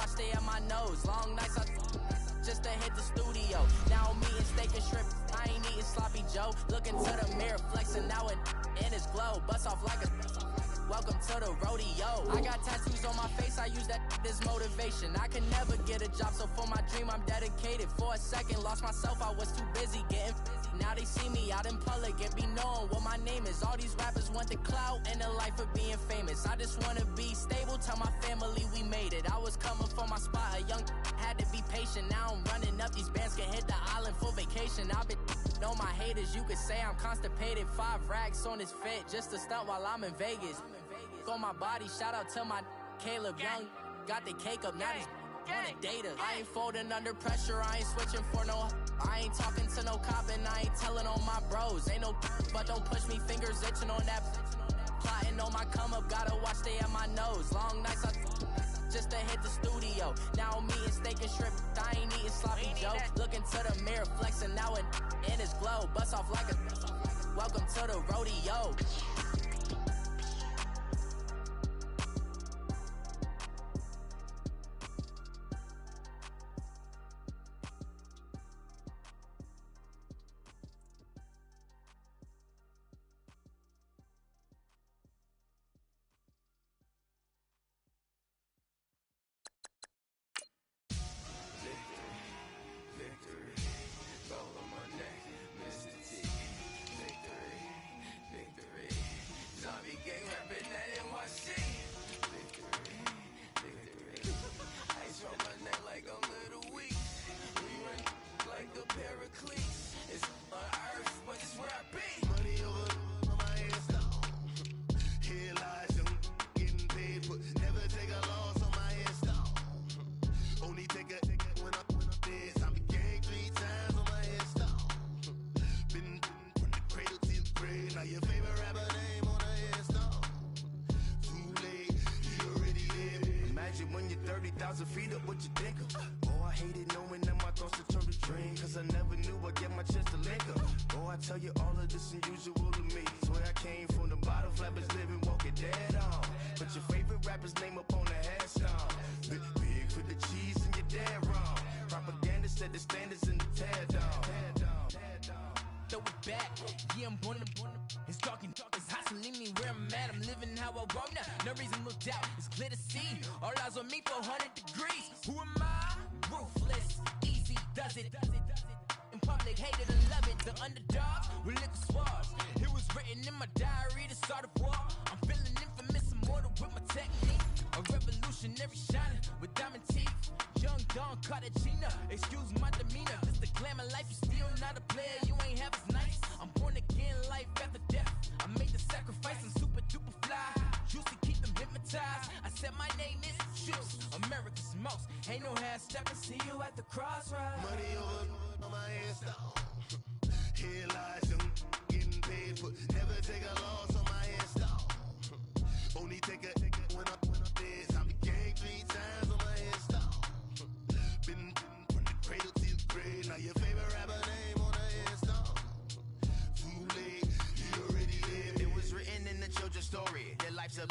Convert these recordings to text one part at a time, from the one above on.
watch stay at my nose. Long nights just to hit the studio. Now I'm eating steak and shrimp. I ain't eating sloppy Joe. Looking to the mirror, flexing now in his glow. Bust off like a welcome to the rodeo. I got tattoos on my face, I use that as motivation. I can never get a job, so for my dream I'm dedicated. For a second, lost myself, I was too busy getting busy. Now they see me out in public and be knowing what my name is. All these rappers want the clout and the life of being famous. I just wanna be stable, tell my family we made it. I was coming for my spot, a young had to be patient. Now I'm running up, these bands can hit the island for vacation. I've been on my haters, you could say I'm constipated. 5 racks on his fit, just to stunt while I'm in Vegas. On my body, shout out to my Caleb Young. Got the cake up, now he's wanna date us. I ain't folding under pressure, I ain't switching for no. I ain't talking to no cop and I ain't telling on my bros. Ain't no but don't push me, fingers itching on that. Plotting on my come up, gotta watch stay at my nose. Long nights just to hit the studio. Now I'm eating steak and shrimp, I ain't eating sloppy Joe. Looking to the mirror, flexing now in his glow. Bust off like a welcome to the rodeo. Feet up, what you think of? Oh, I hated knowing that my thoughts would turn to dream. Cause I never knew I'd get my chance to link up. Oh, I tell you all of this unusual to me. Swear I came from the bottom, flappers living, walking dead on. Put your favorite rapper's name up on the headstone. Big for the cheese and you're dead wrong. Propaganda set the standards in the tear down. Throw it back, yeah, I'm born to. It's talking, it's hustling me where I'm at. I'm living how I want now. No reason to doubt, it's clear to see. All eyes on me for 100 degrees. Who am I? Ruthless, easy does it. In public, hated and love it. The underdogs with liquor swabs. It was written in my diary to start a war. I'm feeling infamous, immortal with my technique. A revolutionary shining with diamond teeth. Young Don Cartagena, excuse my demeanor. Just the glamour life, you still not a player. You ain't half as nice. I'm born again, life after death. I made the sacrifice and super duper fly. Used to keep them hypnotized. I said my name is Juice, America's most. Ain't no half stepping. See you at the crossroads. Money over on my headstone. Here lies young, getting paid for. Never take a loss on my headstone. Only take a when I'm dead. I be gang 3 times on my headstone. Been from the cradle to the grave. Now your favorite rapper name on the headstone. Too late, you already lived. It was written in the children's story. Their life's a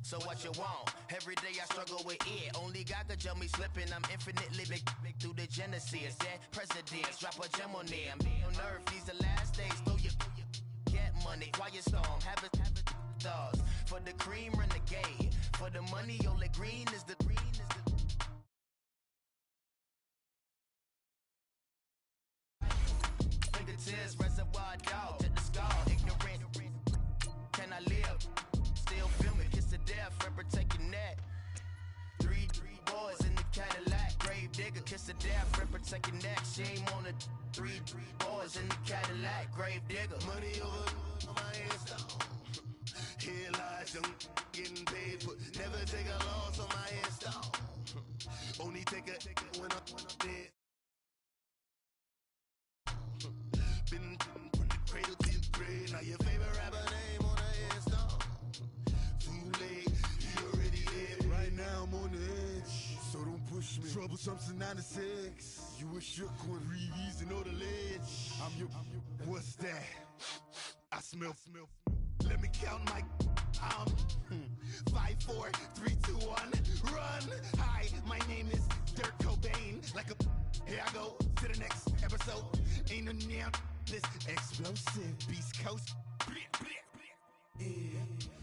so what you want? Every day I struggle with it. Only God could tell me slipping. I'm infinitely big through the genesis. That presidents drop a gem on there. I'm on earth. These the last days. Throw your get money. Quiet storm. Have it thoughts. For the cream, renegade. For the money, only green is the green is the. Fingertips, reservoir dog to the skull. Ignorant. Can I live? Still filming, kiss to death, forever take your neck. Three boys in the Cadillac, grave digger, kiss to death, forever take your neck. Shame on the three boys in the Cadillac, grave digger. Money over on my headstone. Here lies young, getting paid for. Never take a loss on my headstone. Only take a when I'm dead. Been from the cradle to the grave. Now your favorite rapper name on the headstone. Too late, you already lived. Right now I'm on the edge, so don't push me. Troublesome to 96. You a shook one, breathe easy, know the ledge. I'm your, what's that? I smell. Let me count my 5, 4, 3, 2, 1, run. Hi, my name is Dirk Cobain. Like a, here I go to the next episode. Ain't no damn this explosive Beast Coast. Yeah,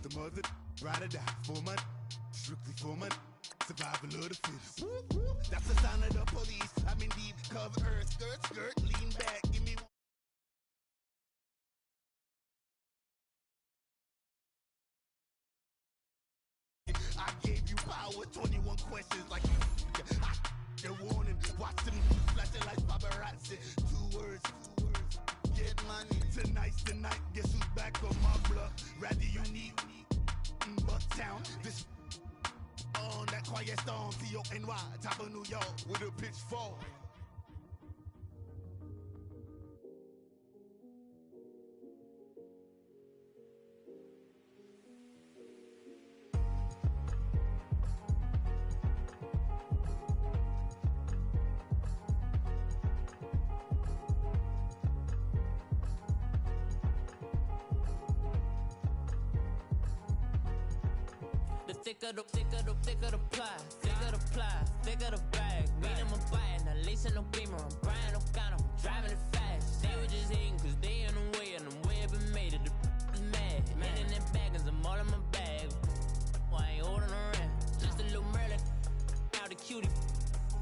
the mother ride or die for my, strictly for my survival of the fittest. That's the sound of the police. I'm in deep cover earth, skirt, lean back, give me. I gave you power, 21 questions like a warning. Watch them flashing like paparazzi. 2 words, get money. Tonight, guess who's back on my block? Rather unique, Bucktown. This on that quiet storm, T-O-N-Y, top of New York with a pitchfork. Thicker the pie, thicker the bag. Mean I'm buying, at least in no beamer. I'm buying no counter, I'm driving it fast. They were just hating cause they in the way, and the way I've been made it. The is mad. Man in them baggins, I'm all in my bag. Why I ain't holding around? Just a little Merlin, out the cutie.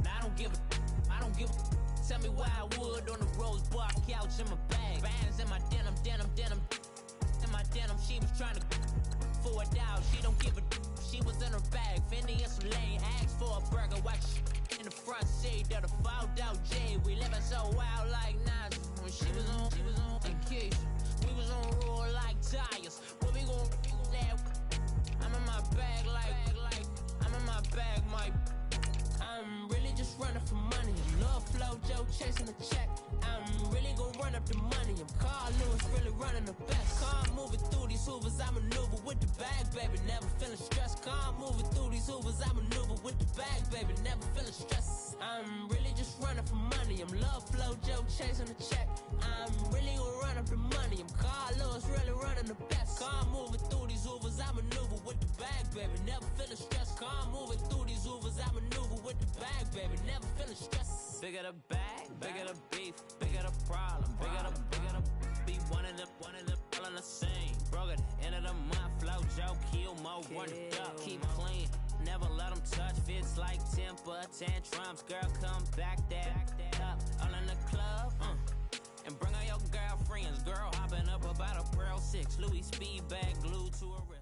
Now I don't give a. Tell me why I would on the rose bar couch in my bag. Bands in my denim. In my denim, she was trying to for a doubt. She don't give a. She was in her bag, Fendi and some lane. Asked for a burger, watch in the front seat of the fouled out J. We living so wild like Nas. When she was on vacation, we was on roll like tires. What we gon' do that? I'm in my bag like I'm in my bag, my. I'm really just running for money. Love flow, Joe chasing the check. I'm really gon' run up the money. I'm Carl Lewis, really running the best. Car moving through these hoovers, I maneuver with the bag, baby. Never feeling stressed. Car moving through these hoovers, I maneuver with the bag, baby. Never feeling stressed. I'm really just running for money. I'm love flow, Joe chasing the check. I'm really gon' run up the money. I'm Carl Lewis, really running the best. Car moving through these hoovers, I maneuver with the bag, baby. Never feeling stressed. Car moving through these hoovers, I maneuver with the bag, baby. Never feeling stressed. Bigger the bag, bigger the beef, bigger the problem, bigger the be one of them, all in the same. Broke at the end of the month, flow, Joe, kill, mo, run it up, keep clean. Never let them touch, fits like temper, tantrums. Girl, come back that up, all in the club, and bring all your girlfriends. Girl, hopping up about a Pearl 6, Louis speed bag glued to her wrist.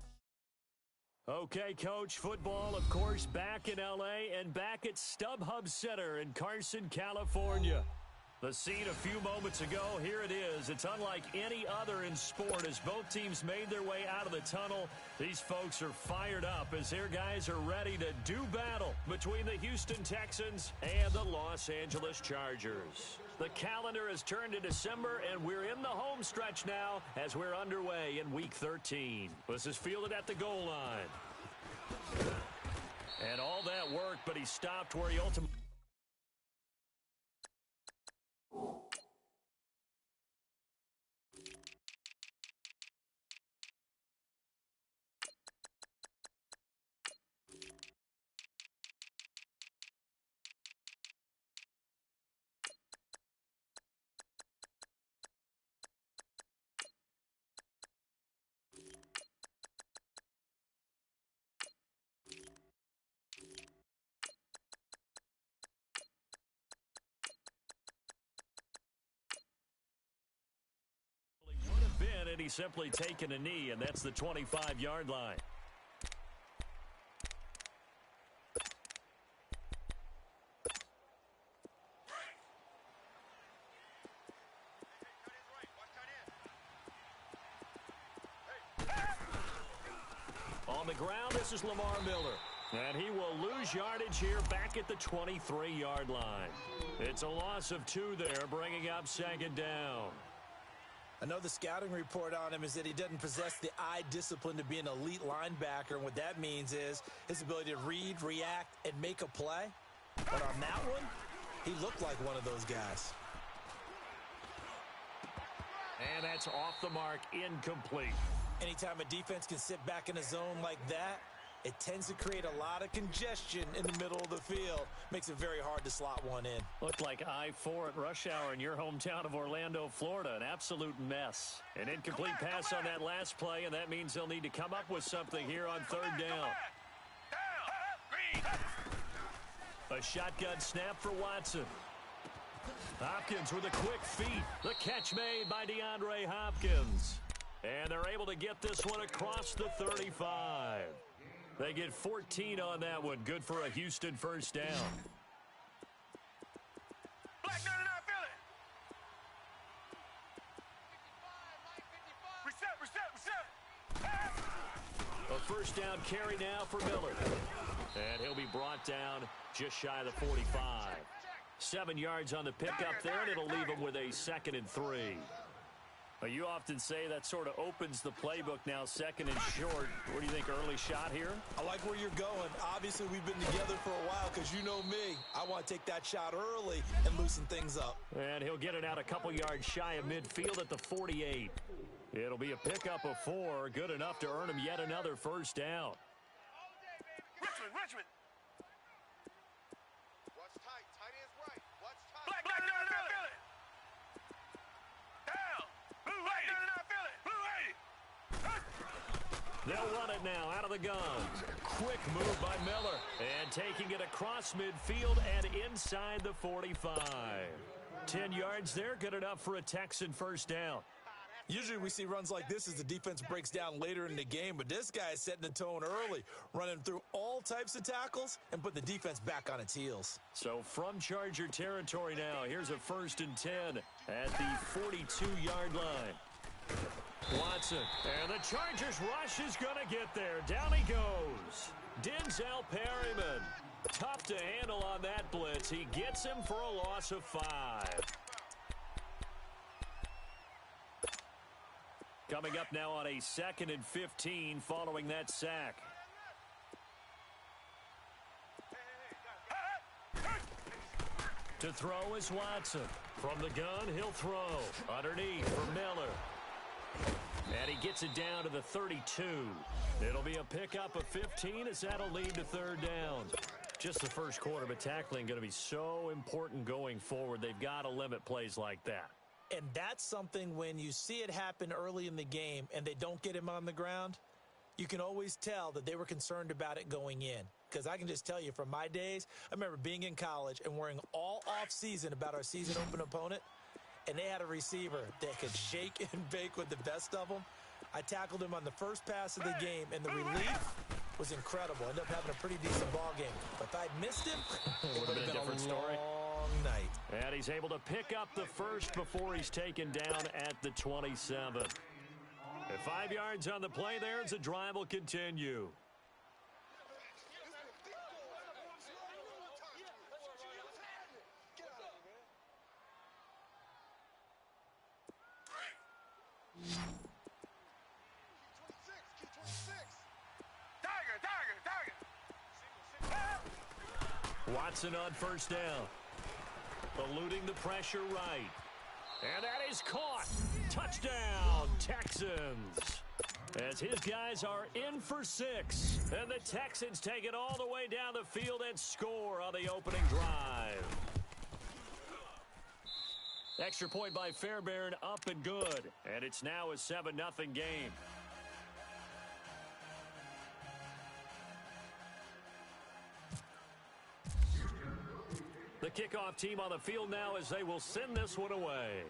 Okay, Coach, football, of course, back in L.A. and back at StubHub Center in Carson, California. The scene a few moments ago, here it is. It's unlike any other in sport as both teams made their way out of the tunnel. These folks are fired up as their guys are ready to do battle between the Houston Texans and the Los Angeles Chargers. The calendar has turned to December, and we're in the home stretch now as we're underway in Week 13. This is fielded at the goal line. And all that work, but he stopped where he ultimately... and he's simply taken a knee, and that's the 25-yard line. On the ground, this is Lamar Miller. And he will lose yardage here back at the 23-yard line. It's a loss of 2 there, bringing up second down. I know the scouting report on him is that he doesn't possess the eye discipline to be an elite linebacker. And what that means is his ability to read, react, and make a play. But on that one, he looked like one of those guys. And that's off the mark, incomplete. Anytime a defense can sit back in a zone like that, it tends to create a lot of congestion in the middle of the field. Makes it very hard to slot one in. Looked like I-4 at rush hour in your hometown of Orlando, Florida. An absolute mess. An incomplete pass on that last play, and that means they'll need to come up with something here on third down. A shotgun snap for Watson. Hopkins with a quick feet. The catch made by DeAndre Hopkins. And they're able to get this one across the 35. They get 14 on that one. Good for a Houston first down. Black 99, feel it. Reset. A first down carry now for Miller. And he'll be brought down just shy of the 45. 7 yards on the pickup there, and it'll leave him with a 2nd and 3. You often say that sort of opens the playbook now, 2nd and short. What do you think, early shot here? I like where you're going. Obviously, we've been together for a while because you know me. I want to take that shot early and loosen things up. And he'll get it out a couple yards shy of midfield at the 48. It'll be a pickup of 4, good enough to earn him yet another first down. Richmond. Watch tight. Tight ends right. Watch tight. Black 99, feel it. Down. Blue 80. They'll run it now out of the guns. Quick move by Miller. And taking it across midfield and inside the 45. 10 yards there, good enough for a Texan first down. Usually we see runs like this as the defense breaks down later in the game, but this guy is setting the tone early, running through all types of tackles and put the defense back on its heels. So from Charger territory now, here's a 1st and 10 at the 42-yard line. Watson, and the Chargers rush is going to get there. Down he goes. Denzel Perryman. Tough to handle on that blitz. He gets him for a loss of 5. Coming up now on a 2nd and 15 following that sack. To throw is Watson. From the gun, he'll throw. Underneath for Miller. And he gets it down to the 32. It'll be a pickup of 15 as that'll lead to third down. Just the first quarter, but tackling going to be so important going forward. They've got to limit plays like that. And that's something when you see it happen early in the game and they don't get him on the ground, you can always tell that they were concerned about it going in. Because I can just tell you from my days, I remember being in college and worrying all off-season about our season open opponent, and they had a receiver that could shake and bake with the best of them. I tackled him on the first pass of the game, and the relief was incredible. Ended up having a pretty decent ball game. But if I'd missed him, it would have been a different story. Long night. And he's able to pick up the first before he's taken down at the 27. At 5 yards on the play there as the drive will continue. Watson on first down. Eluding the pressure right. And that is caught. Touchdown, Texans. As his guys are in for 6. And the Texans take it all the way down the field and score on the opening drive. Extra point by Fairbairn, up and good. And it's now a 7-0 game. The kickoff team on the field now as they will send this one away.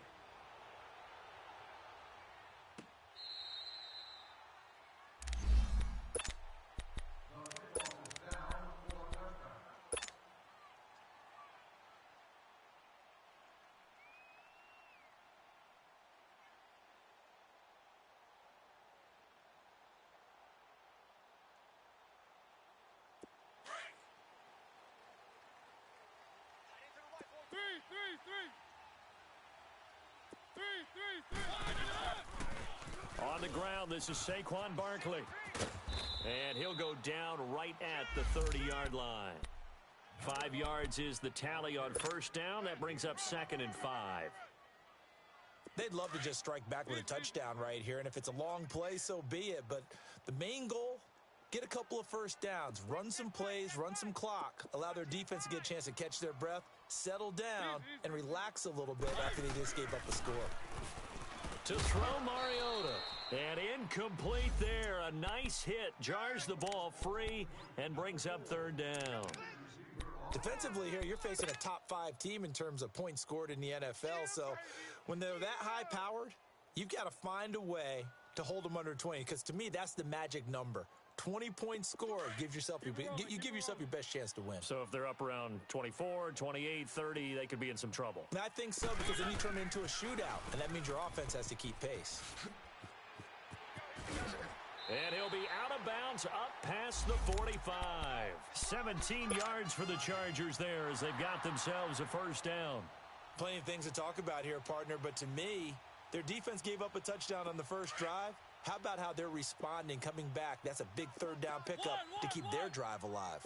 On the ground, this is Saquon Barkley. And he'll go down right at the 30-yard line. 5 yards is the tally on first down. That brings up 2nd and 5. They'd love to just strike back with a touchdown right here, and if it's a long play, so be it. But the main goal, get a couple of first downs, run some plays, run some clock, allow their defense to get a chance to catch their breath, settle down, and relax a little bit after they just gave up the score. To throw Mariota. And incomplete there. A nice hit. Jars the ball free and brings up third down. Defensively here, you're facing a top-5 team in terms of points scored in the NFL. So when they're that high-powered, you've got to find a way to hold them under 20. Because to me, that's the magic number. 20 points scored, you give yourself your best chance to win. So if they're up around 24, 28, 30, they could be in some trouble. And I think so, because then you turn it into a shootout, and that means your offense has to keep pace. And he'll be out of bounds up past the 45. 17 yards for the Chargers there as they've got themselves a first down. Plenty of things to talk about here, partner, but to me, their defense gave up a touchdown on the first drive. How about how they're responding, coming back? That's a big third down pickup to keep their drive alive.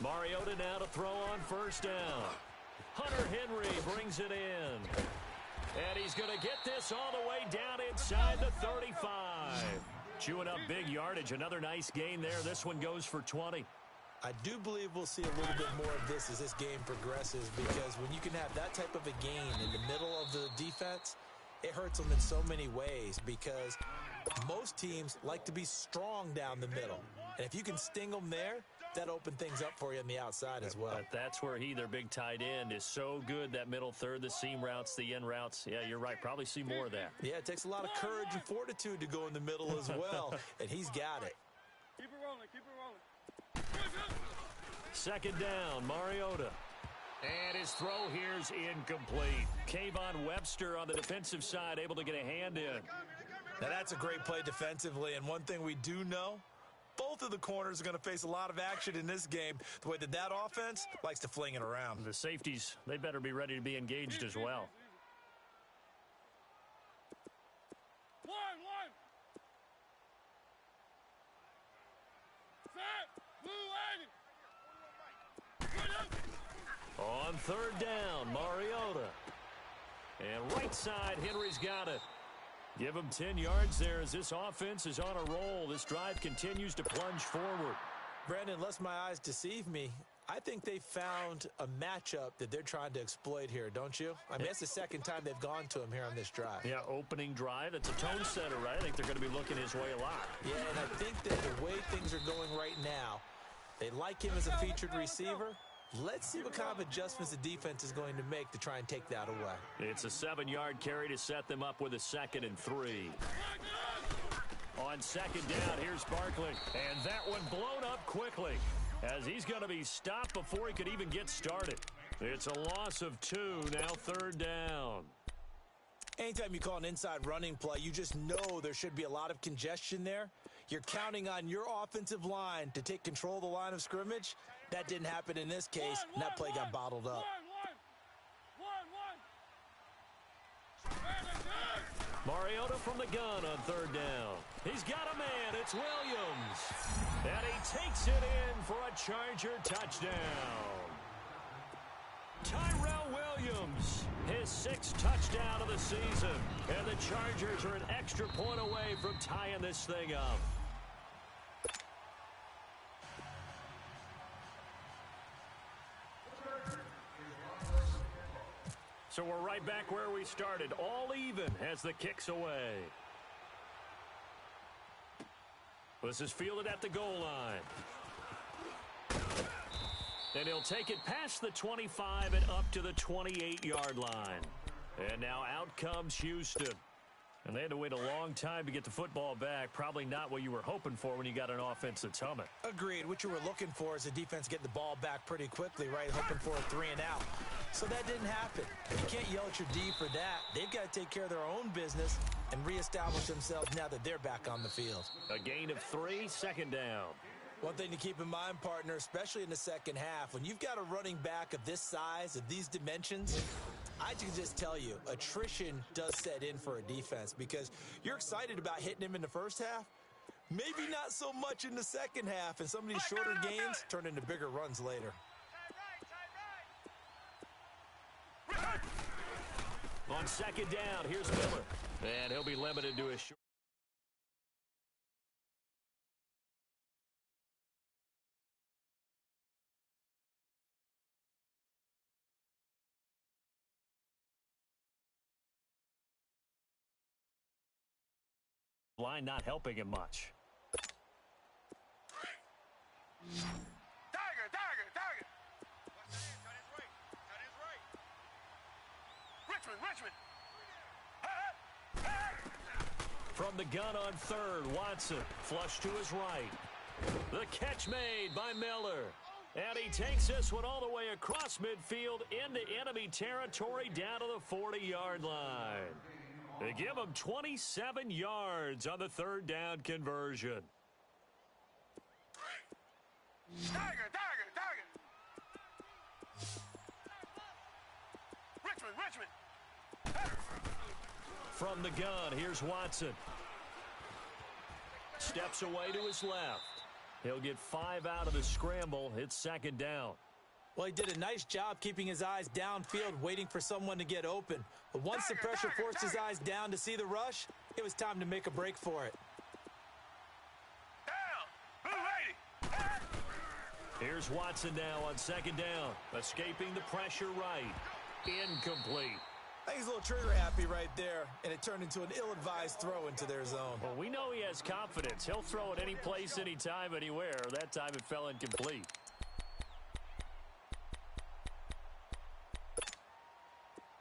Mariota now to throw on first down. Hunter Henry brings it in. And he's going to get this all the way down inside the 35. Chewing up big yardage. Another nice gain there. This one goes for 20. I do believe we'll see a little bit more of this as this game progresses, because when you can have that type of a gain in the middle of the defense, it hurts them in so many ways, because most teams like to be strong down the middle. And if you can sting them there, that opens things up for you on the outside as well. But that's where their big tight end, is so good. That middle third, the seam routes, the in routes. Yeah, you're right. Probably see more of that. Yeah, it takes a lot of courage and fortitude to go in the middle as well, and he's got it. Keep it rolling, keep it rolling. Second down, Mariota. And his throw here's incomplete. Kayvon Webster on the defensive side able to get a hand in. Now that's a great play defensively, and one thing we do know, both of the corners are going to face a lot of action in this game, the way that offense likes to fling it around. The safeties, they better be ready to be engaged as well. One. Set. On third down, Mariota. And right side, Henry's got it. Give him 10 yards there as this offense is on a roll. This drive continues to plunge forward. Brandon, unless my eyes deceive me, I think they found a matchup that they're trying to exploit here, don't you? I mean, that's the second time they've gone to him here on this drive. Yeah, opening drive. It's a tone setter, right? I think they're going to be looking his way a lot. Yeah, and I think that the way things are going right now, they like him as a featured receiver. Let's see what kind of adjustments the defense is going to make to try and take that away. It's a 7-yard carry to set them up with a 2nd and 3. On second down, here's Barkley. And that one blown up quickly, as he's going to be stopped before he could even get started. It's a loss of 2, now third down. Anytime you call an inside running play, you just know there should be a lot of congestion there. You're counting on your offensive line to take control of the line of scrimmage. That didn't happen in this case, and that play got bottled up. Mariota from the gun on third down. He's got a man. It's Williams. And he takes it in for a Charger touchdown. Tyrell Williams, his 6th touchdown of the season. And the Chargers are an extra point away from tying this thing up. So we're right back where we started, all even as the kick's away. This is fielded at the goal line. And he'll take it past the 25 and up to the 28-yard line. And now out comes Houston. And they had to wait a long time to get the football back. Probably not what you were hoping for when you got an offense that's humming. Agreed. What you were looking for is the defense get the ball back pretty quickly, right? Hoping for a 3 and out. So that didn't happen. You can't yell at your D for that. They've got to take care of their own business and reestablish themselves now that they're back on the field. A gain of 3, second down. One thing to keep in mind, partner, especially in the second half, when you've got a running back of this size, of these dimensions, I can just tell you, attrition does set in for a defense, because you're excited about hitting him in the first half, maybe not so much in the second half, and some of these shorter gains turn into bigger runs later. On second down, here's Miller. And he'll be limited to a short. Line not helping him much. Tiger. Richmond. From the gun on third, Watson flush to his right. The catch made by Miller. And he takes this one all the way across midfield into enemy territory down to the 40-yard line. They give him 27 yards on the third down conversion. Tiger. Richmond. From the gun, here's Watson. Steps away to his left. He'll get 5 out of the scramble. It's second down. Well, he did a nice job keeping his eyes downfield, waiting for someone to get open. But once the pressure forced his eyes down to see the rush, it was time to make a break for it. Here's Watson now on second down. Escaping the pressure right. Incomplete. I think he's a little trigger happy right there, and it turned into an ill-advised throw into their zone. Well, we know he has confidence. He'll throw it any place, anytime, anywhere. That time it fell incomplete.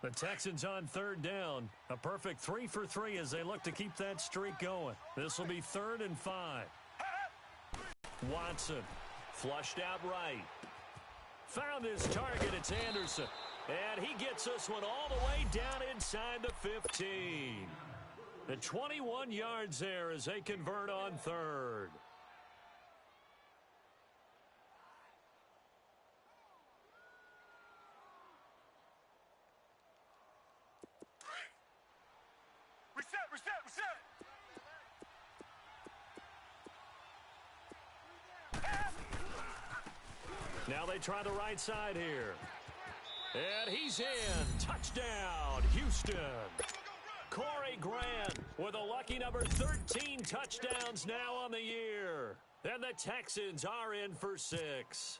The Texans on third down. A perfect 3 for 3 as they look to keep that streak going. This will be 3rd and 5. Watson flushed out right. Found his target. It's Anderson. And he gets this one all the way down inside the 15. The 21 yards there as they convert on third. Reset. Now they try the right side here. And he's in. Touchdown, Houston. Corey Grant with a lucky number 13 touchdowns now on the year. And the Texans are in for 6.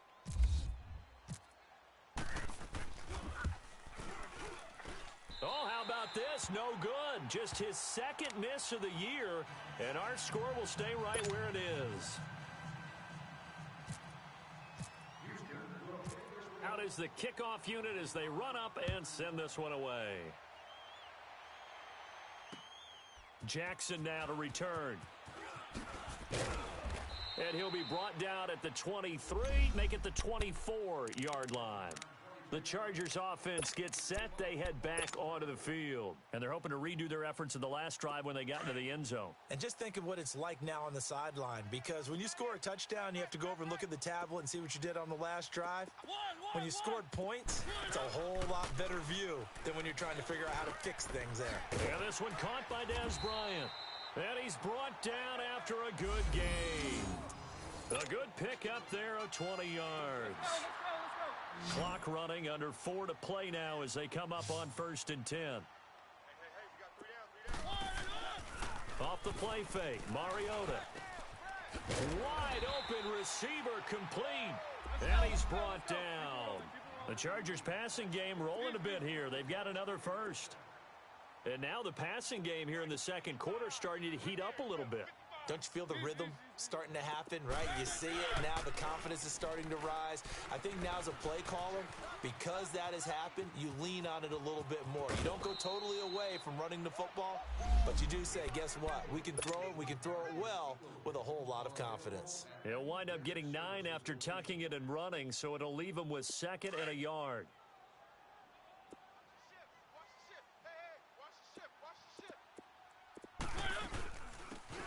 Oh, how about this? No good. Just his second miss of the year. And our score will stay right where it is. Out is the kickoff unit as they run up and send this one away. Jackson now to return. And he'll be brought down at the 23, make it the 24-yard line. The Chargers offense gets set. They head back onto the field. And they're hoping to redo their efforts in the last drive when they got into the end zone. And just think of what it's like now on the sideline, because when you score a touchdown, you have to go over and look at the tablet and see what you did on the last drive. When you scored points, it's a whole lot better view than when you're trying to figure out how to fix things there. And this one caught by Dez Bryant. And he's brought down after a good gain. A good pickup there of 20 yards. Clock running, under 4 to play now as they come up on 1st and 10. Off the play fake, Mariota. Wide open receiver complete. And he's brought down. The Chargers passing game rolling a bit here. They've got another first. And now the passing game here in the second quarter starting to heat up a little bit. Don't you feel the rhythm starting to happen, right? You see it now. The confidence is starting to rise. I think now as a play caller, because that has happened, you lean on it a little bit more. You don't go totally away from running the football, but you do say, guess what? We can throw it. We can throw it well with a whole lot of confidence. He'll wind up getting 9 after tucking it and running, so it'll leave him with 2nd and a yard.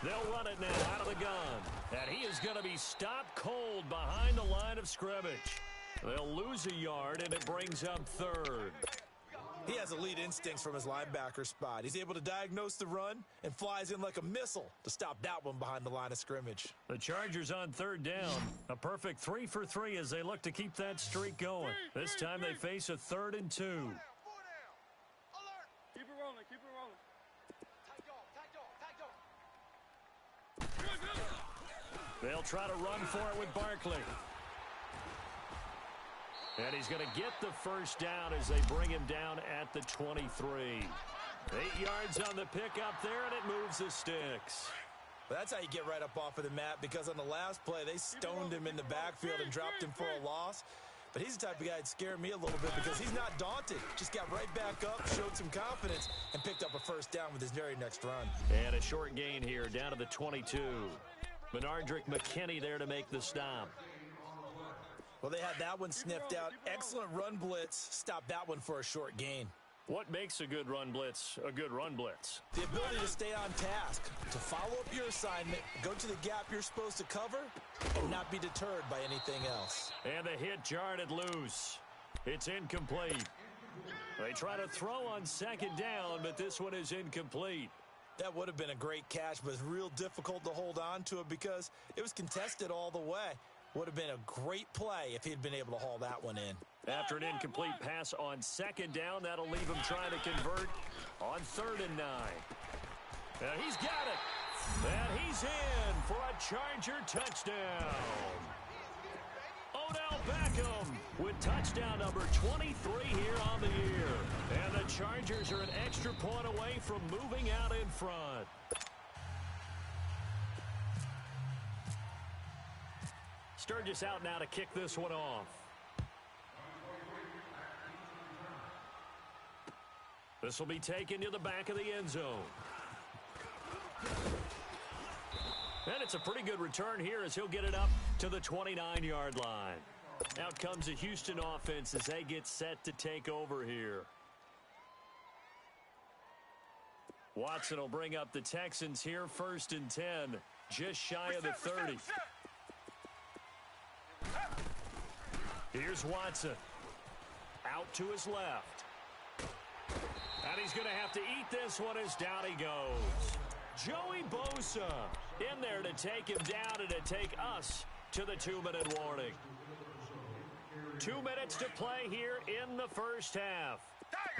They'll run it now out of the gun. And he is going to be stopped cold behind the line of scrimmage. They'll lose a yard, and it brings up 3rd. He has elite instincts from his linebacker spot. He's able to diagnose the run and flies in like a missile to stop that one behind the line of scrimmage. The Chargers on 3rd down. A perfect 3 for 3 as they look to keep that streak going. This time they face a 3rd and 2. Keep They'll try to run for it with Barkley. And he's going to get the first down as they bring him down at the 23. 8 yards on the pickup there, and it moves the sticks. Well, that's how you get right up off of the mat, because on the last play, they stoned him in the backfield and dropped him for a loss. But he's the type of guy that'd scare me a little bit because he's not daunted. Just got right back up, showed some confidence, and picked up a first down with his very next run. And a short gain here down to the 22. Benardrick McKinney there to make the stop. Well, they had that one sniffed out. Excellent run blitz. Stopped that one for a short gain. What makes a good run blitz a good run blitz? The ability to stay on task, to follow up your assignment, go to the gap you're supposed to cover, and not be deterred by anything else. And the hit jarred it loose. It's incomplete. They try to throw on second down, but this one is incomplete. That would have been a great catch, but it's real difficult to hold on to it because it was contested all the way. Would have been a great play if he'd been able to haul that one in. After an incomplete pass on second down, that'll leave him trying to convert on 3rd and 9. And he's got it. And he's in for a Charger touchdown. Odell Beckham with touchdown number 23 here on the year. And the Chargers are an extra point away from moving out in front. Sturgis out now to kick this one off. This will be taken to the back of the end zone. And it's a pretty good return here as he'll get it up to the 29-yard line. Out comes the Houston offense as they get set to take over here. Watson will bring up the Texans here, 1st and 10, just shy of the 30. Here's Watson. Out to his left. And he's going to have to eat this one as down he goes. Joey Bosa in there to take him down and to take us to the 2-minute warning. 2 minutes to play here in the first half.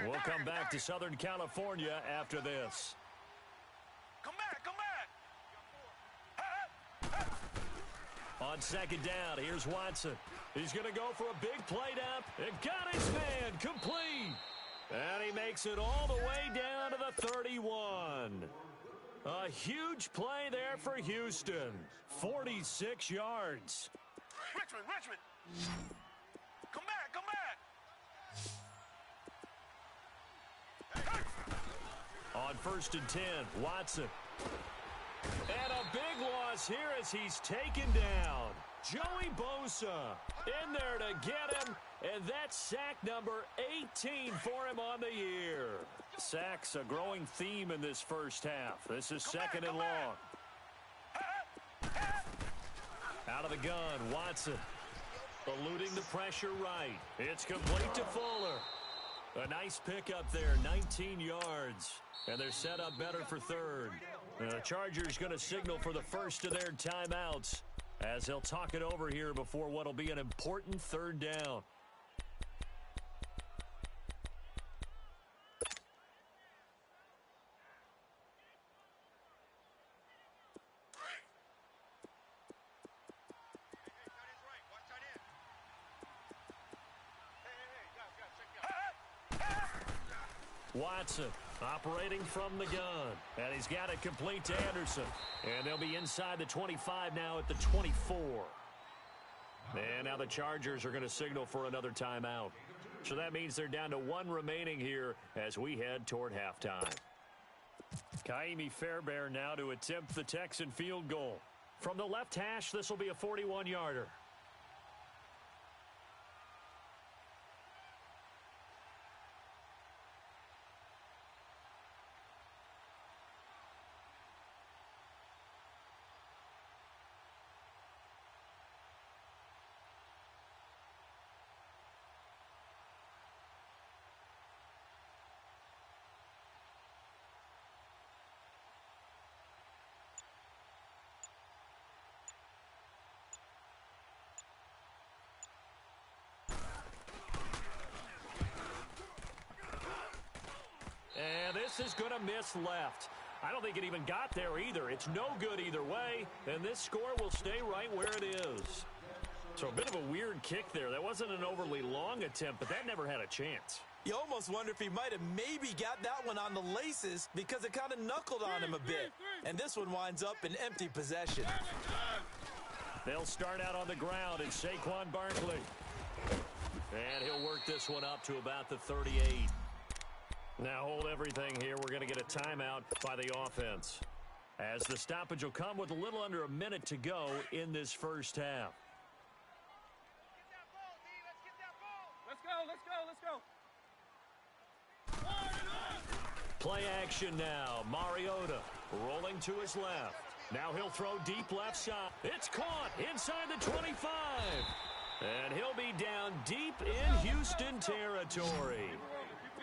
We'll come back to Southern California after this. Come back, come back. On second down, here's Watson. He's going to go for a big play down. And got his man complete. And he makes it all the way down to the 31. A huge play there for Houston. 46 yards. Richmond. Come back, come back. On 1st and 10, Watson. And a big loss here as he's taken down. Joey Bosa in there to get him. And that's sack number 18 for him on the year. Sacks a growing theme in this first half. This is 2nd and long. Out of the gun, Watson. Eluding the pressure right. It's complete to Fuller. A nice pickup there, 19 yards. And they're set up better for 3rd. The Chargers going to signal for the first of their timeouts as they'll talk it over here before what will be an important 3rd down. Watson operating from the gun. And he's got it complete to Anderson. And they'll be inside the 25 now at the 24. And now the Chargers are going to signal for another timeout. So that means they're down to 1 remaining here as we head toward halftime. Kaimi Fairbairn now to attempt the Texan field goal. From the left hash, this will be a 41-yarder. And this is going to miss left. I don't think it even got there either. It's no good either way, and this score will stay right where it is. So a bit of a weird kick there. That wasn't an overly long attempt, but that never had a chance. You almost wonder if he might have maybe got that one on the laces because it kind of knuckled on him a bit. And this one winds up in empty possession. They'll start out on the ground in Saquon Barkley. And he'll work this one up to about the 38. Now hold everything here. We're going to get a timeout by the offense, as the stoppage will come with a little under a minute to go in this first half. Let's go. Play action now. Mariota rolling to his left. Now he'll throw deep left side. It's caught inside the 25. And he'll be down deep in Houston territory.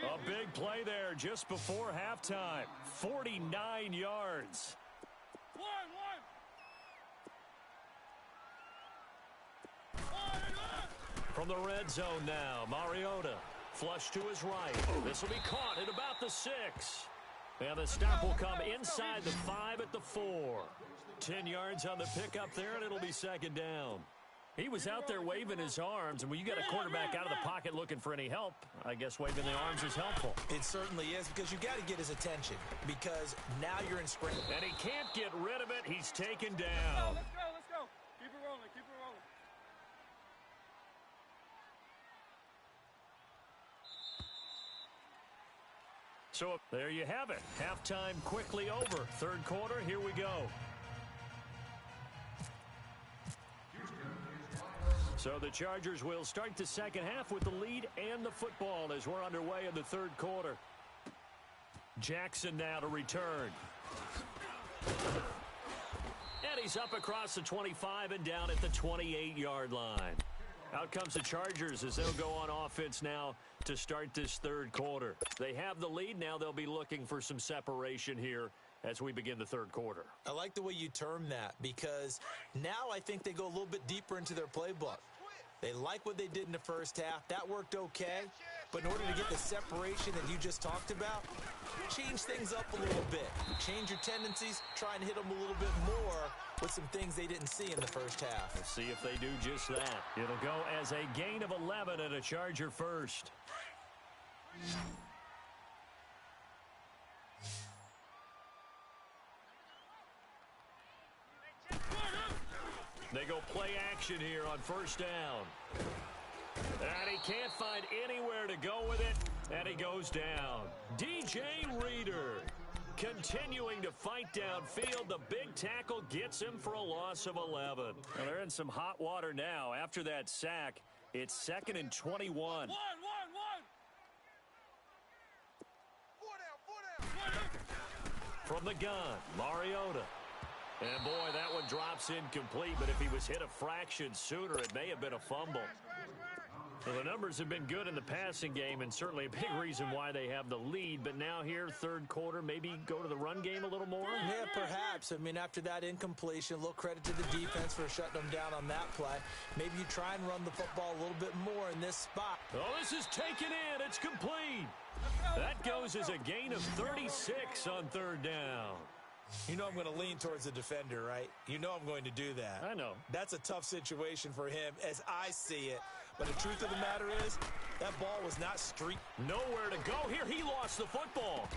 A big play there just before halftime. 49 yards. From the red zone now, Mariota. Flush to his right. This will be caught at about the 6. And the stop will come inside the 5 at the 4. 10 yards on the pickup there, and it'll be second down. He was out there waving his arms, and when you got a quarterback out of the pocket looking for any help, I guess waving the arms is helpful. It certainly is, because you got to get his attention, because now you're in sprint. And he can't get rid of it. He's taken down. Let's go. Keep it rolling. So there you have it. Halftime quickly over. Third quarter, here we go. So the Chargers will start the second half with the lead and the football as we're underway in the third quarter. Jackson now to return. And he's up across the 25 and down at the 28-yard line. Out comes the Chargers as they'll go on offense now to start this third quarter. They have the lead. Now they'll be looking for some separation here as we begin the third quarter. I like the way you term that, because now I think they go a little bit deeper into their playbook. They like what they did in the first half. That worked okay. But in order to get the separation that you just talked about, change things up a little bit. Change your tendencies. Try and hit them a little bit more with some things they didn't see in the first half. Let's see if they do just that. It'll go as a gain of 11 and a Charger first. They go play action here on first down. And he can't find anywhere to go with it, and he goes down. DJ Reader continuing to fight downfield. The big tackle gets him for a loss of 11. Well, they're in some hot water now. After that sack, it's 2nd and 21. One. From the gun, Mariota. And, boy, that one drops incomplete, but if he was hit a fraction sooner, it may have been a fumble. Well, the numbers have been good in the passing game, and certainly a big reason why they have the lead. But now here, third quarter, maybe go to the run game a little more? Yeah, perhaps. I mean, after that incompletion, a little credit to the defense for shutting them down on that play. Maybe you try and run the football a little bit more in this spot. Oh, this is taken in. It's complete. That goes as a gain of 36 on third down. You know I'm going to lean towards the defender, right? You know I'm going to do that. I know. That's a tough situation for him as I see it. But the truth of the matter is, that ball was not streaked. Nowhere to go here. He lost the football.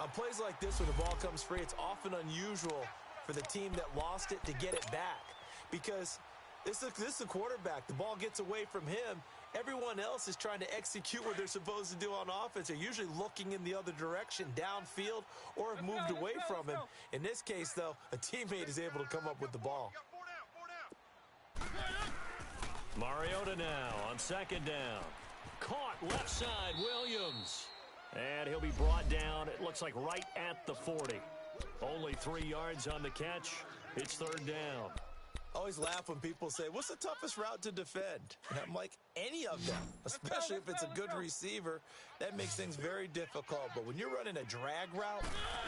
On plays like this, when the ball comes free, it's often unusual for the team that lost it to get it back. Because this is a quarterback. The ball gets away from him. Everyone else is trying to execute what they're supposed to do on offense. They're usually looking in the other direction, downfield, or have moved away from him. In this case, though, a teammate is able to come up with the ball. Mariota now on second down. Caught left side, Williams. And he'll be brought down, it looks like right at the 40. Only 3 yards on the catch. It's third down. I always laugh when people say, what's the toughest route to defend? And I'm like, any of them, especially if it's a good receiver. That makes things very difficult. But when you're running a drag route,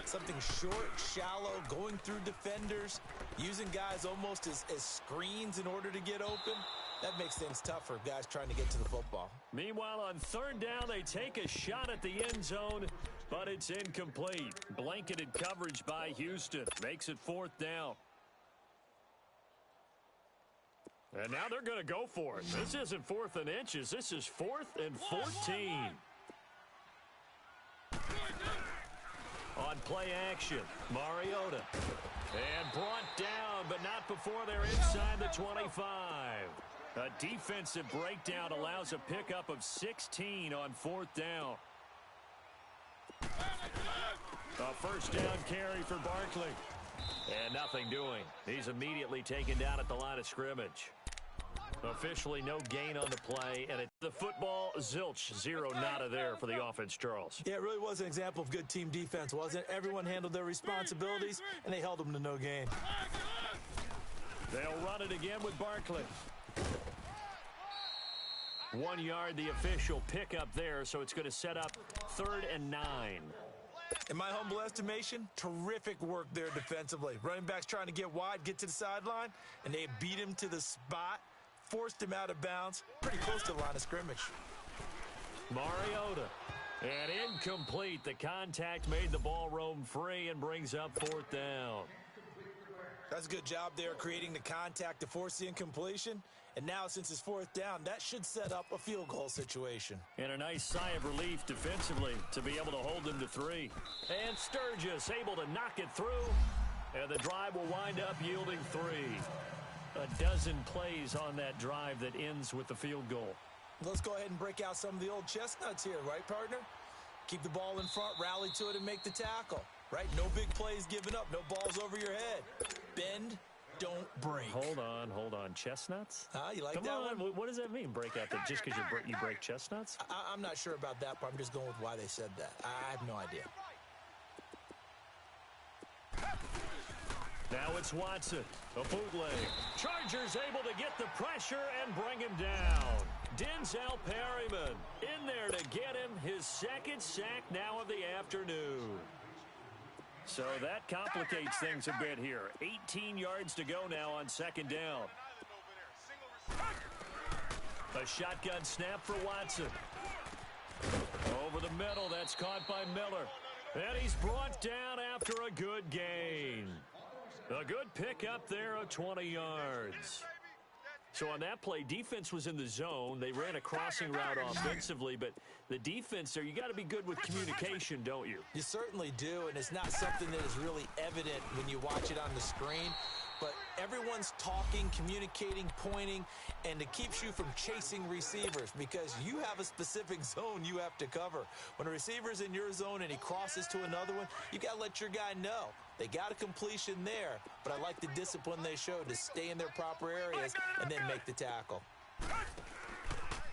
something short, shallow, going through defenders, using guys almost as screens in order to get open, That makes things tough for guys trying to get to the football. Meanwhile, on third down, they take a shot at the end zone, but it's incomplete. Blanketed coverage by Houston. Makes it fourth down. And now they're going to go for it. This isn't fourth and inches. This is 4th and 14. On play action, Mariota. And brought down, but not before they're inside the 25. A defensive breakdown allows a pickup of 16 on fourth down. A first down carry for Barkley. And nothing doing. He's immediately taken down at the line of scrimmage. Officially no gain on the play, and the football, zilch, zero nada there for the offense, Charles. Yeah, it really was an example of good team defense, wasn't it? Everyone handled their responsibilities, and they held them to no gain. They'll run it again with Barkley. 1 yard, the official pickup there, so it's going to set up 3rd and 9. In my humble estimation, terrific work there defensively. Running backs trying to get wide, get to the sideline, and they beat him to the spot, forced him out of bounds, pretty close to the line of scrimmage. Mariota. And incomplete. The contact made the ball roam free and brings up 4th down. That's a good job there creating the contact to force the incompletion. And now, since it's 4th down, that should set up a field goal situation. And a nice sigh of relief defensively to be able to hold them to 3. And Sturgis able to knock it through. And the drive will wind up yielding 3. A dozen plays on that drive that ends with the field goal. Let's go ahead and break out some of the old chestnuts here, right, partner? Keep the ball in front, rally to it, and make the tackle, right? No big plays given up, no balls over your head. Bend, don't break. Hold on. Chestnuts? You like Come that on. one? What does that mean, break out? Just because you break chestnuts? I'm not sure about that, but I'm just going with why they said that. I have no idea. Now it's Watson, a bootleg. Chargers able to get the pressure and bring him down. Denzel Perryman in there to get him his 2nd sack now of the afternoon. So that complicates things a bit here. 18 yards to go now on 2nd down. A shotgun snap for Watson. Over the middle, that's caught by Miller. And he's brought down after a good gain. A good pickup there of 20 yards. So on that play, defense was in the zone. They ran a crossing route offensively, but the defense there, you got to be good with communication, don't you? You certainly do, and it's not something that is really evident when you watch it on the screen. But everyone's talking, communicating, pointing, and it keeps you from chasing receivers because you have a specific zone you have to cover. When a receiver's in your zone and he crosses to another one, you got to let your guy know. They got a completion there, but I like the discipline they showed to stay in their proper areas and then make the tackle.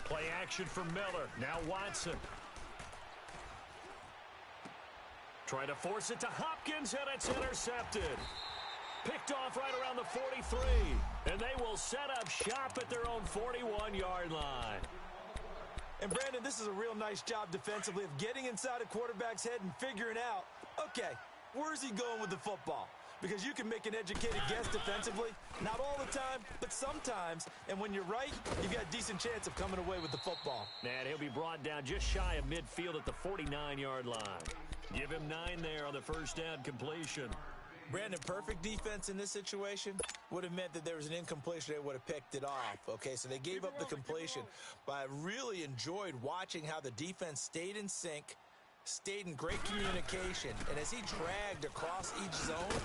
Play action for Miller. Now Watson. Trying to force it to Hopkins, and it's intercepted. Picked off right around the 43, and they will set up shop at their own 41-yard line. And, Brandon, this is a real nice job defensively of getting inside a quarterback's head and figuring out, okay, where's he going with the football? Because you can make an educated guess defensively, not all the time, but sometimes. And when you're right, you've got a decent chance of coming away with the football. And he'll be brought down just shy of midfield at the 49-yard line. Give him 9 there on the first down completion. Brandon, perfect defense in this situation would have meant that there was an incompletion. They would have picked it off. Okay, so they gave up the completion. But I really enjoyed watching how the defense stayed in sync, stayed in great communication. And as he dragged across each zone,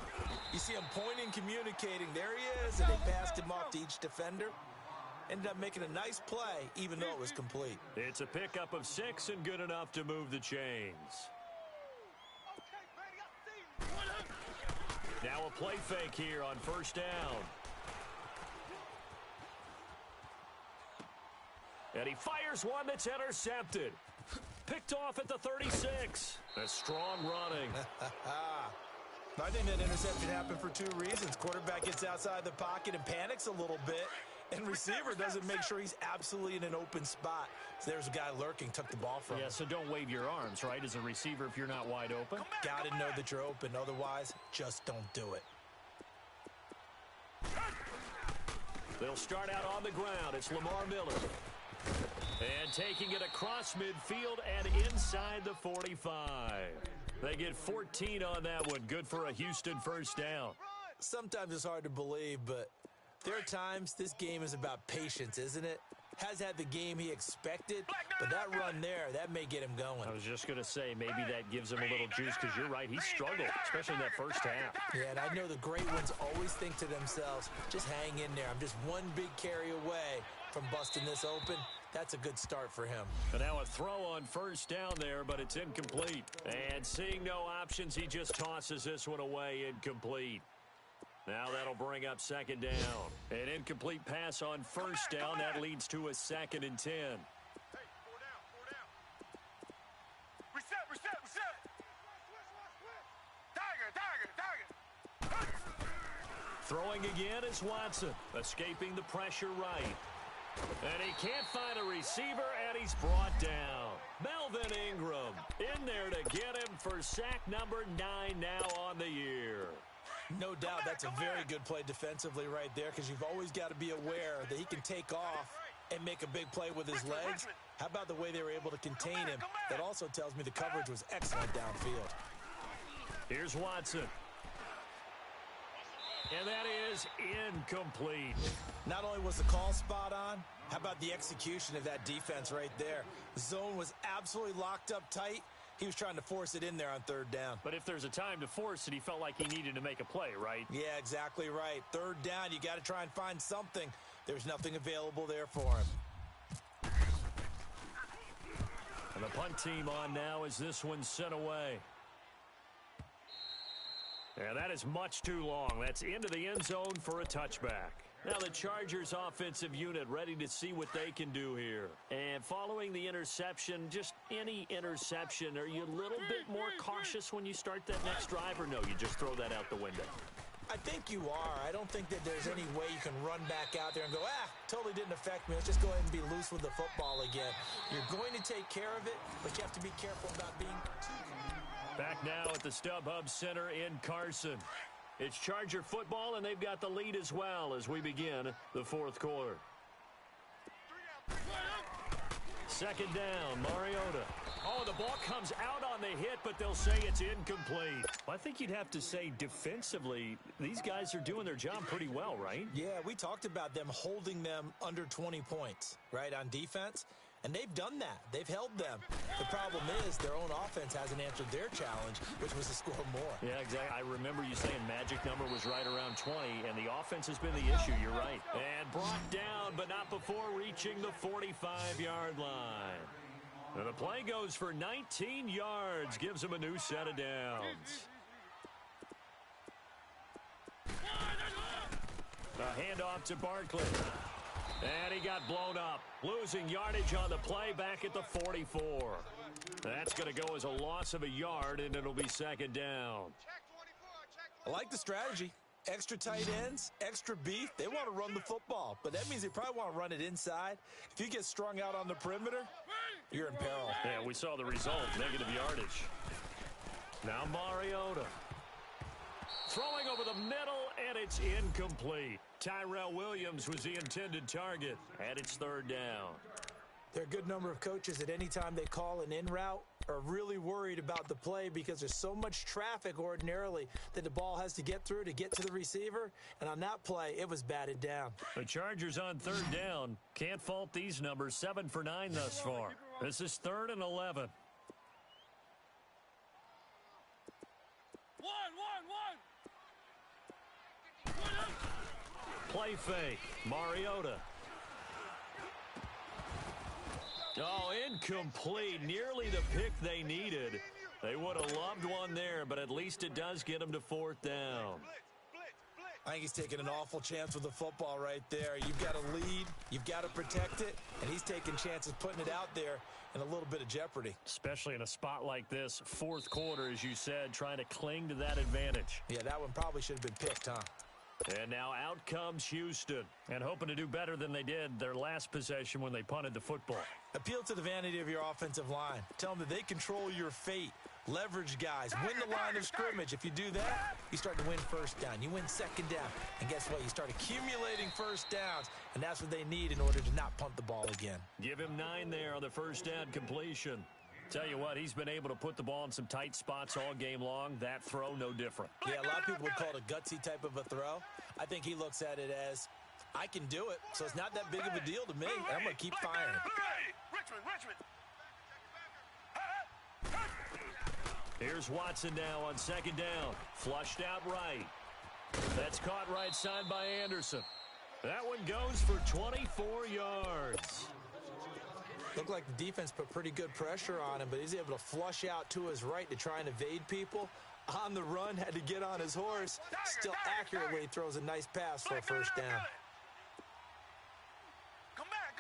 you see him pointing, communicating. There he is, and they passed him off to each defender. Ended up making a nice play, even though it was complete. It's a pickup of 6 and good enough to move the chains. Now a play fake here on first down. And he fires one that's intercepted. Picked off at the 36. A strong running. I think that interception happened for 2 reasons. Quarterback gets outside the pocket and panics a little bit. And receiver doesn't make sure he's absolutely in an open spot. So there's a guy lurking, took the ball from him. Yeah, so don't wave your arms, right, as a receiver if you're not wide open. Got to know that you're open. Otherwise, just don't do it. They'll start out on the ground. It's Lamar Miller. And taking it across midfield and inside the 45. They get 14 on that one. Good for a Houston first down. Sometimes it's hard to believe, but there are times this game is about patience, isn't it? Has had the game he expected, but that run there, that may get him going. I was just going to say, maybe that gives him a little juice, because you're right, he struggled, especially in that first half. Yeah, and I know the great ones always think to themselves, just hang in there. I'm just one big carry away from busting this open. That's a good start for him. And now a throw on first down there, but it's incomplete. And seeing no options, he just tosses this one away, incomplete. Now that'll bring up second down. An incomplete pass on first down. That leads to a 2nd and 10. Hey, 4 down. Reset. Tiger. Throwing again is Watson, escaping the pressure right. And he can't find a receiver, and he's brought down. Melvin Ingram in there to get him for sack number 9 now on the year. No doubt that's a very good play defensively right there, because you've always got to be aware that he can take off and make a big play with his legs. How about the way they were able to contain him? That also tells me the coverage was excellent downfield. Here's Watson. And that is incomplete. Not only was the call spot on, how about the execution of that defense right there? The zone was absolutely locked up tight. He was trying to force it in there on 3rd down. But if there's a time to force it, he felt like he needed to make a play, right? Yeah, exactly right. 3rd down, you got to try and find something. There's nothing available there for him. And the punt team on now as this one's sent away. And that is much too long. That's into the end zone for a touchback. Now the Chargers offensive unit ready to see what they can do here. And following the interception, just any interception, are you a little bit more cautious when you start that next drive, or no, you just throw that out the window? I think you are. I don't think that there's any way you can run back out there and go, totally didn't affect me. Let's just go ahead and be loose with the football again. You're going to take care of it, but you have to be careful about being too. Back now at the StubHub Center in Carson. It's Charger football, and they've got the lead as well as we begin the 4th quarter. 2nd down, Mariota. Oh, the ball comes out on the hit, but they'll say it's incomplete. Well, I think you'd have to say defensively, these guys are doing their job pretty well, right? Yeah, we talked about them holding them under 20 points, right, on defense. And they've done that. They've held them. The problem is their own offense hasn't answered their challenge, which was to score more. Yeah, exactly. I remember you saying magic number was right around 20, and the offense has been the issue. You're right. And brought down, but not before reaching the 45-yard line. And the play goes for 19 yards, gives him a new set of downs. A handoff to Barkley. And he got blown up, losing yardage on the play back at the 44. That's going to go as a loss of a yard, and it'll be 2nd down. I like the strategy. Extra tight ends, extra beef. They want to run the football, but that means they probably want to run it inside. If you get strung out on the perimeter, you're in peril. Yeah, we saw the result, negative yardage. Now Mariota. Throwing over the middle, and it's incomplete. Tyrell Williams was the intended target, and it's 3rd down. There are a good number of coaches at any time they call an in route are really worried about the play because there's so much traffic ordinarily that the ball has to get through to get to the receiver. And on that play, it was batted down. The Chargers on 3rd down. Can't fault these numbers. 7 for 9 thus far. This is 3rd and 11. Play fake. Mariota. Oh, incomplete. Nearly the pick they needed. They would have loved one there, but at least it does get them to 4th down. I think he's taking an awful chance with the football right there. You've got to lead. You've got to protect it. And he's taking chances putting it out there in a little bit of jeopardy. Especially in a spot like this. 4th quarter, as you said, trying to cling to that advantage. Yeah, that one probably should have been picked, huh? And now out comes Houston, and hoping to do better than they did their last possession when they punted the football. Appeal to the vanity of your offensive line. Tell them that they control your fate. Leverage guys. Win the line of scrimmage. If you do that, you start to win first down. You win second down. And guess what? You start accumulating first downs. And that's what they need in order to not punt the ball again. Give him 9 there on the first down completion. Tell you what, he's been able to put the ball in some tight spots all game long. That throw, no different. Yeah, a lot of people would call it a gutsy type of a throw. I think he looks at it as, I can do it, so it's not that big of a deal to me. I'm going to keep firing. Richmond. Here's Watson now on second down. Flushed out right. That's caught right side by Anderson. That one goes for 24 yards. Looked like the defense put pretty good pressure on him, but he's able to flush out to his right to try and evade people. On the run, had to get on his horse. Still accurately throws a nice pass for a first down. Come back.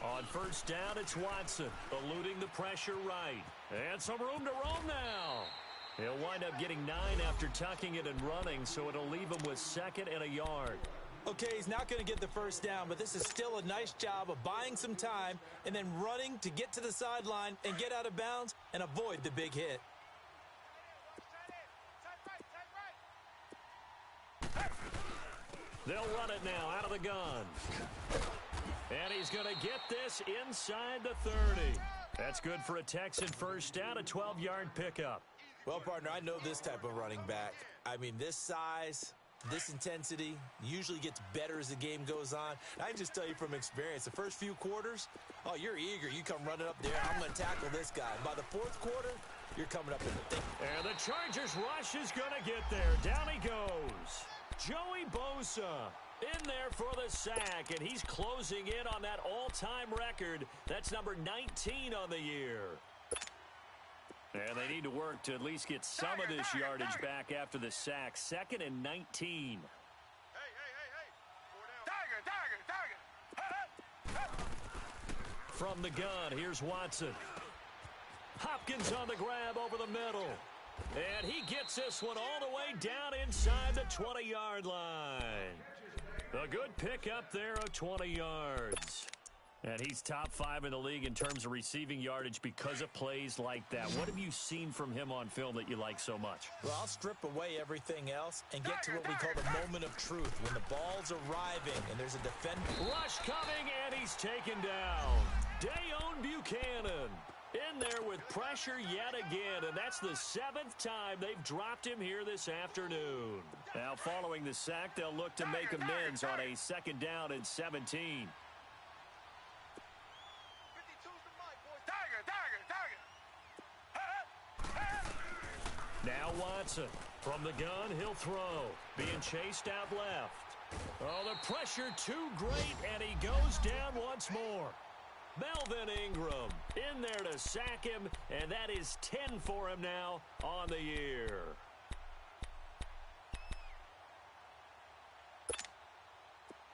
On first down, it's Watson, eluding the pressure right. And some room to roam now. He'll wind up getting 9 after tucking it and running, so it'll leave him with 2nd and a yard. Okay, he's not going to get the first down, but this is still a nice job of buying some time and then running to get to the sideline and get out of bounds and avoid the big hit. They'll run it now out of the gun. And he's going to get this inside the 30. That's good for a Texan first down, a 12-yard pickup. Well, partner, I know this type of running back. I mean, this size, this intensity usually gets better as the game goes on. And I can just tell you from experience, the first few quarters, oh, you're eager. You come running up there, I'm going to tackle this guy. By the fourth quarter, you're coming up in the thick. And the Chargers rush is going to get there. Down he goes. Joey Bosa in there for the sack, and he's closing in on that all-time record. That's number 19 on the year. And they need to work to at least get some of this yardage back after the sack. 2nd and 19. Hey. 4 down. Tiger. From the gun, here's Watson. Hopkins on the grab over the middle. And he gets this one all the way down inside the 20-yard line. A good pickup there of 20 yards. And he's top 5 in the league in terms of receiving yardage because of plays like that. What have you seen from him on film that you like so much? Well, I'll strip away everything else and get to what we call the moment of truth, when the ball's arriving and there's a defender. Rush coming, and he's taken down. Dayon Buchanan in there with pressure yet again, and that's the 7th time they've dropped him here this afternoon. Now, following the sack, they'll look to make amends on a 2nd down and 17. Now Watson from the gun, he'll throw. Being chased out left. Oh, the pressure too great, and he goes down once more. Melvin Ingram in there to sack him, and that is 10 for him now on the year.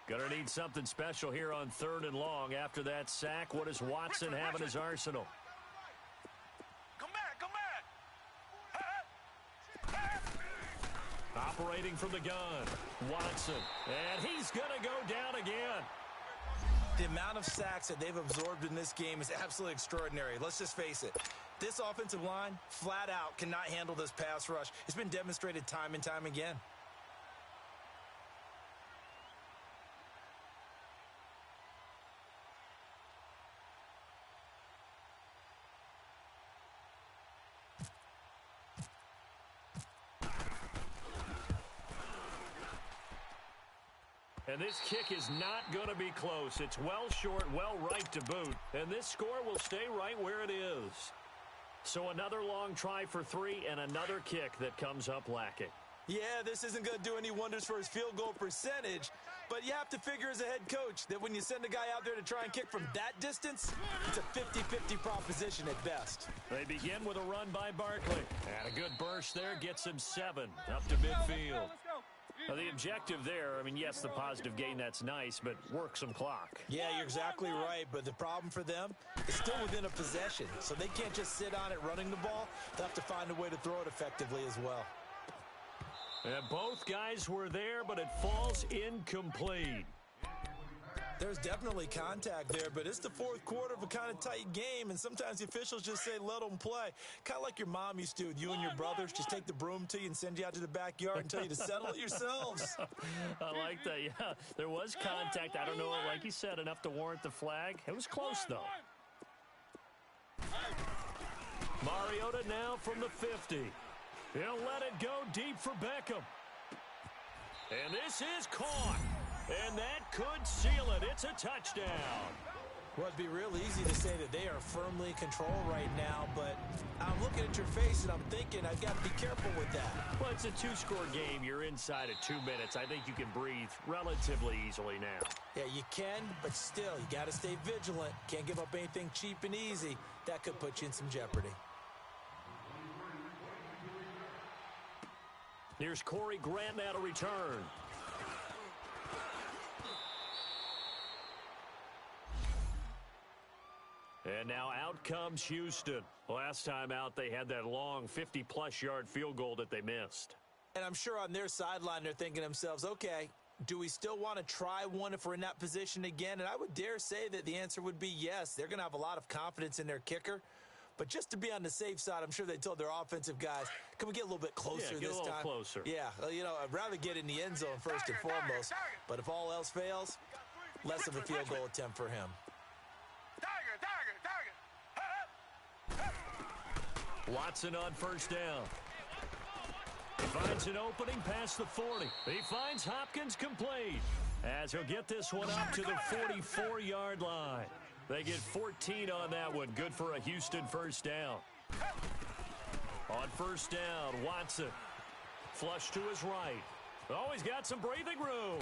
Gonna need something special here on 3rd and long. After that sack, what does Watson have in his arsenal? Operating from the gun, Watson, and he's going to go down again. The amount of sacks that they've absorbed in this game is absolutely extraordinary. Let's just face it. This offensive line, flat out, cannot handle this pass rush. It's been demonstrated time and time again. And this kick is not going to be close. It's well short, well right to boot. And this score will stay right where it is. So another long try for 3 and another kick that comes up lacking. Yeah, this isn't going to do any wonders for his field goal percentage. But you have to figure as a head coach that when you send a guy out there to try and kick from that distance, it's a 50-50 proposition at best. They begin with a run by Barkley. And a good burst there gets him 7 up to midfield. Now, the objective there, I mean, yes, the positive gain, that's nice, but work some clock. Yeah, you're exactly right, but the problem for them is still within a possession, so they can't just sit on it running the ball. They'll have to find a way to throw it effectively as well. And both guys were there, but it falls incomplete. There's definitely contact there, but it's the fourth quarter of a kind of tight game, and sometimes the officials just say, let them play. Kind of like your mom used to with you and your brothers. Just take the broom to you and send you out to the backyard and tell you to settle it yourselves. I like that, yeah. There was contact. I don't know, like you said, enough to warrant the flag. It was close, though. Mariota now from the 50. He'll let it go deep for Beckham. And this is caught. And that could seal it. It's a touchdown. Well, it'd be real easy to say that they are firmly in control right now, but I'm looking at your face and I'm thinking I've got to be careful with that. Well, it's a two-score game. You're inside of 2 minutes. I think you can breathe relatively easily now. Yeah, you can, but still, you got to stay vigilant. Can't give up anything cheap and easy. That could put you in some jeopardy. Here's Corey Grant now to return. And now out comes Houston. Last time out, they had that long 50-plus yard field goal that they missed. And I'm sure on their sideline, they're thinking to themselves, okay, do we still want to try one if we're in that position again? And I would dare say that the answer would be yes. They're going to have a lot of confidence in their kicker. But just to be on the safe side, I'm sure they told their offensive guys, can we get a little bit closer this time? Yeah, get a little closer. Yeah, you know, I'd rather get in the end zone first and foremost. But if all else fails, less of a field goal attempt for him. Watson on first down. He finds an opening past the 40. He finds Hopkins complete as he'll get this one up to the 44-yard line. They get 14 on that one. Good for a Houston first down. On first down, Watson. Flush to his right. Oh, he's got some breathing room.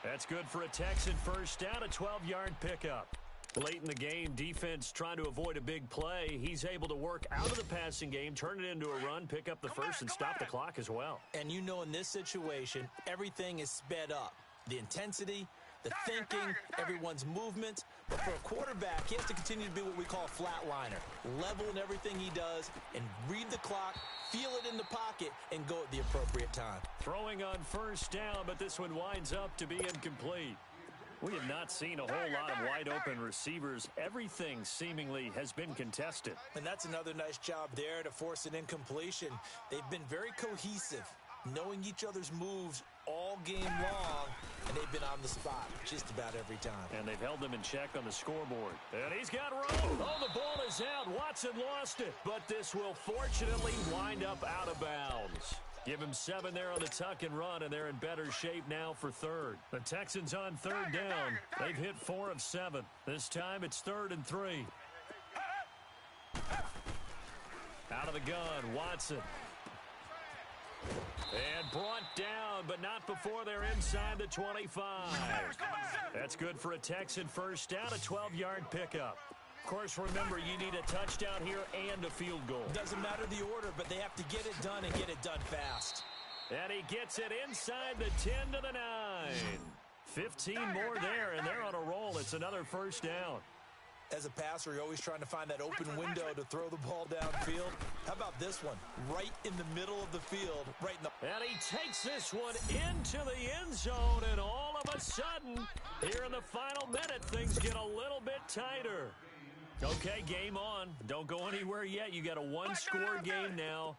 That's good for a Texan first down, a 12-yard pickup. Late in the game, defense trying to avoid a big play. He's able to work out of the passing game, turn it into a run, pick up the first, and stop the clock as well. And you know in this situation, everything is sped up. The intensity, the thinking, everyone's movement. But for a quarterback, he has to continue to be what we call a flatliner. Level in everything he does and read the clock, feel it in the pocket, and go at the appropriate time. Throwing on first down, but this one winds up to be incomplete. We have not seen a whole lot of wide-open receivers. Everything seemingly has been contested. And that's another nice job there to force an incompletion. They've been very cohesive, knowing each other's moves all game long, and they've been on the spot just about every time. And they've held them in check on the scoreboard. And he's got room. Oh, the ball is out. Watson lost it. But this will fortunately wind up out of bounds. Give him 7 there on the tuck and run, and they're in better shape now for third. The Texans on third down. They've hit 4 of 7. This time it's 3rd and 3. Out of the gun, Watson. And brought down, but not before they're inside the 25. That's good for a Texan first down, a 12-yard pickup. Of course, remember, you need a touchdown here and a field goal. Doesn't matter the order, but they have to get it done and get it done fast. And he gets it inside the 10 to the 9. 15 more there, and they're on a roll. It's another first down. As a passer, you're always trying to find that open window to throw the ball downfield. How about this one? Right in the middle of the field, right in the... And he takes this one into the end zone, and all of a sudden, here in the final minute, things get a little bit tighter. Okay, game on. Don't go anywhere yet. You got a one-score game now.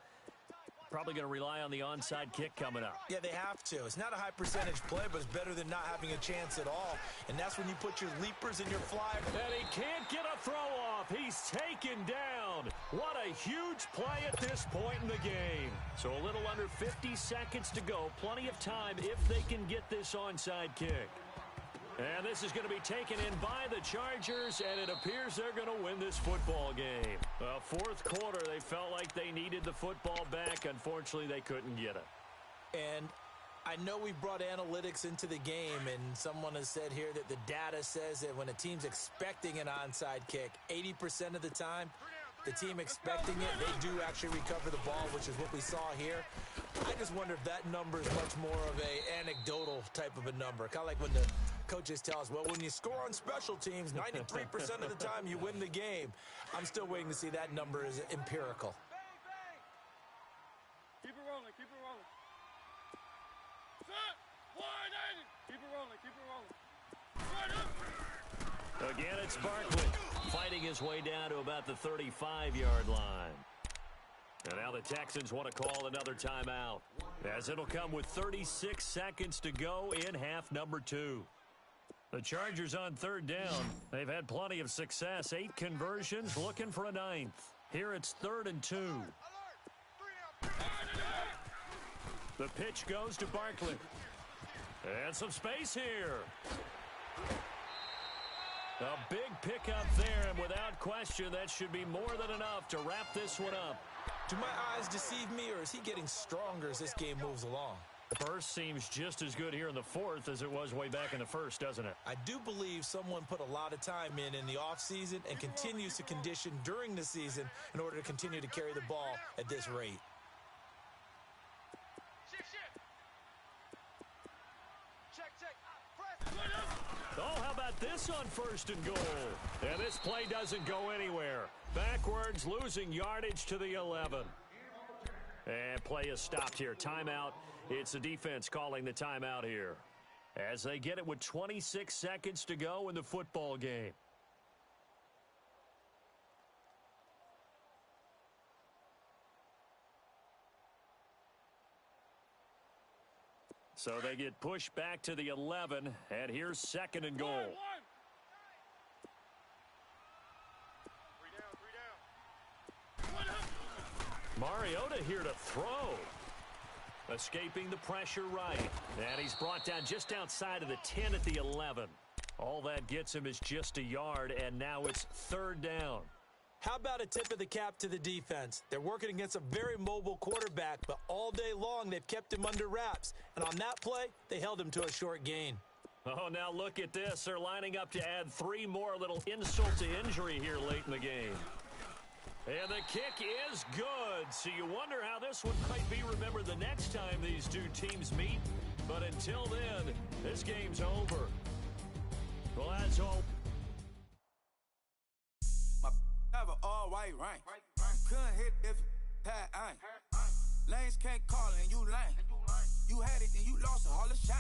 Probably going to rely on the onside kick coming up. Yeah, they have to. It's not a high percentage play, but it's better than not having a chance at all. And that's when you put your leapers and your flyers. And he can't get a throw off. He's taken down. What a huge play at this point in the game. So a little under 50 seconds to go. Plenty of time if they can get this onside kick. And this is going to be taken in by the Chargers, and it appears they're going to win this football game. Fourth quarter, they felt like they needed the football back. Unfortunately, they couldn't get it. And I know we brought analytics into the game, and someone has said here that the data says that when a team's expecting an onside kick, 80% of the time, the team expecting it, they do actually recover the ball, which is what we saw here. I just wonder if that number is much more of a anecdotal type of a number. Kind of like when the coaches tell us, well, when you score on special teams, 93% of the time you win the game. I'm still waiting to see that number is empirical. Keep it rolling, set, 180. Keep it rolling, Again, it's Barkley fighting his way down to about the 35-yard line. And now the Texans want to call another timeout, as it'll come with 36 seconds to go in half number 2. The Chargers on third down. They've had plenty of success. 8 conversions, looking for a 9th. Here it's 3rd and 2. The pitch goes to Barkley. And some space here. A big pickup there, and without question, that should be more than enough to wrap this one up. Do my eyes deceive me, or is he getting stronger as this game moves along? The first seems just as good here in the fourth as it was way back in the first, doesn't it? I do believe someone put a lot of time in the offseason and continues to condition during the season in order to continue to carry the ball at this rate. Oh, how about this on 1st and goal? And this play doesn't go anywhere. Backwards, losing yardage to the 11. And play is stopped here. Timeout. It's the defense calling the timeout here, as they get it with 26 seconds to go in the football game. So they get pushed back to the 11, and here's 2nd and goal. Mariota here to throw. Escaping the pressure right. And he's brought down just outside of the 10 at the 11. All that gets him is just a yard, and now it's 3rd down. How about a tip of the cap to the defense? They're working against a very mobile quarterback, but all day long they've kept him under wraps. And on that play, they held him to a short gain. Oh, now look at this. They're lining up to add 3 more, little insult to injury here late in the game. And the kick is good. So you wonder how this one might be remembered the next time these two teams meet. But until then, this game's over. Well, that's all. My have an all-white rank. Couldn't hit if it had ain't. Lanes can't call and you lame. You had it, then you lost a Hall of Shame.